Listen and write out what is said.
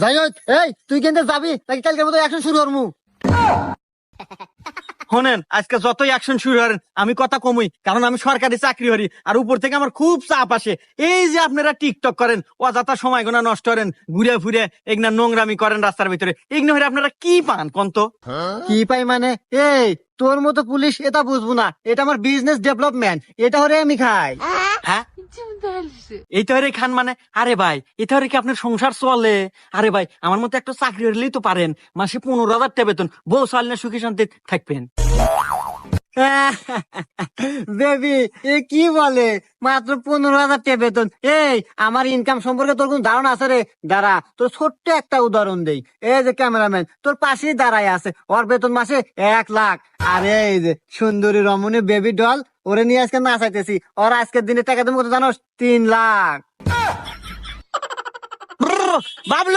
যাই হোক, এই তুই কিন্তু যাবি নাকি কালকের মতো অ্যাকশন শুরু করমু? শোনেন, আজকে যতই অ্যাকশন শুরু করেন আমি কথা কমই, কারণ আমি সরকারি চাকরি করি আর উপর থেকে আমার খুব চাপ আসে। এই যে আপনারা টিকটক করেন, অযথা সময় গোনা নষ্ট করেন, ঘুরে ফিরে এগুলা নোংরামি করেন রাস্তার ভিতরে, এগুলো হলে আপনারা কি পান কন্ত? কি পাই মানে? এই তোর মতো পুলিশ এটা বুঝবো না, এটা আমার বিজনেস ডেভেলপমেন্ট, এটা হরে আমি খাই। হ্যাঁ, এই তো রে খান মানে? আরে ভাই, এটা হরে কি আপনার সংসার চলে? আরে ভাই, আমার মতো একটা চাকরি হলেই তো পারেন, মাসে 15,000 টাকা বেতন, বউ চাল না সুখী শান্তি থাকবেন। বেবি, এ কি বলে মাত্র 15,000 টাকা বেতন? এই আমার ইনকাম সম্পর্কে তোর কোন ধারণা আছে রে? দাঁড়া, তোর ছোট্ট একটা উদাহরণ দেই। এই যে ক্যামেরাম্যান তোর পাশেই দাঁড়ায় আছে, ওর বেতন মাসে 1 লাখ। আর এই যে সুন্দরী রমণী বেবি ডল, ওরে নিয়ে আজকে নাচাইতেছি, ওর আজকের দিনে টাকা তুমি কত জানোস? 3 লাখ। বাবলু।